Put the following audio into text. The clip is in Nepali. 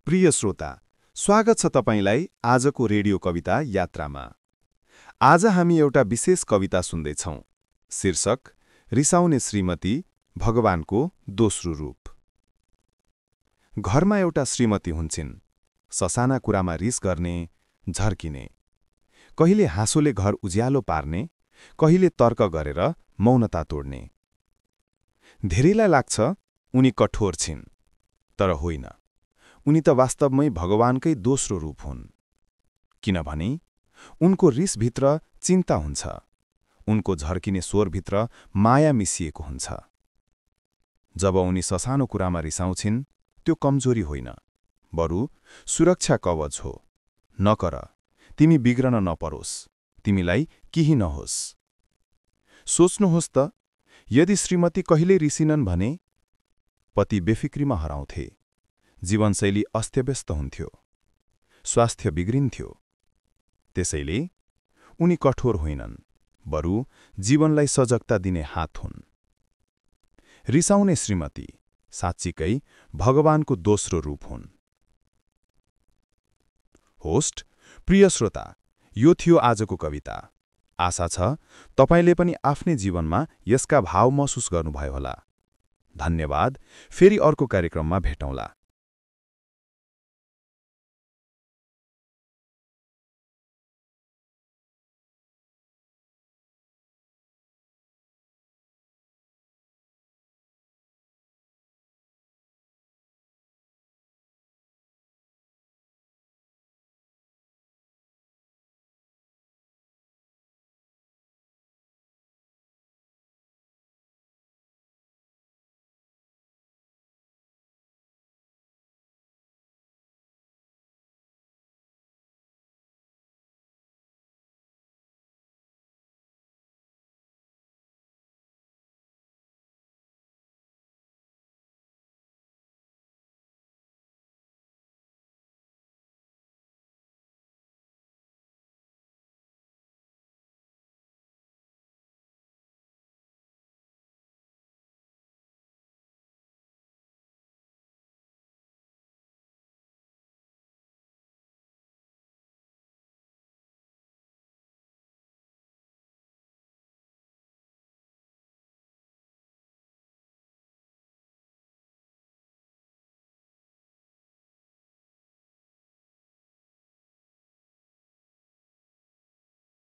प्रिय श्रोता, स्वागत छ तपाईंलाई आजको रेडियो कविता यात्रामा। आज हामी एउटा विशेष कविता सुन्दैछौं। शीर्षक रिसाउने श्रीमती, भगवानको दोस्रो रूप। घरमा एउटा श्रीमती हुन्छिन्, ससाना कुरामा रिस गर्ने, झर्किने। कहिले हाँसोले घर उज्यालो पार्ने, कहिले तर्क गरेर मौनता तोड्ने। धेरैलाई लाग्छ उनी कठोर छिन्, तर होइन। उनी त वास्तवमै भगवानकै दोस्रो रूप हुन्। किनभने उनको रिसभित्र चिन्ता हुन्छ, उनको झर्किने स्वरभित्र माया मिसिएको हुन्छ। जब उनी ससानो कुरामा रिसाउँछिन्, त्यो कमजोरी होइन, बरु सुरक्षा कवच हो। नकर, तिमी बिग्रन नपरोस्, तिमीलाई केही नहोस्। सोच्नुहोस् त, यदि श्रीमती कहिल्यै रिसिनन् भने पति बेफिक्रीमा हराउँथे, जीवनशैली अस्तव्यस्त हुन्थ्यो, स्वास्थ्य बिग्रिन्थ्यो। त्यसैले उनी कठोर होइनन्, बरु जीवनलाई सजगता दिने हात हुन्। रिसाउने श्रीमती साँच्चीकै भगवानको दोस्रो रूप हुन्। होस्ट, प्रिय श्रोता, यो थियो आजको कविता। आशा छ तपाईले पनि आफ्नै जीवनमा यसका भाव महसुस गर्नुभयो होला। धन्यवाद। फेरि अर्को कार्यक्रममा भेटौँला।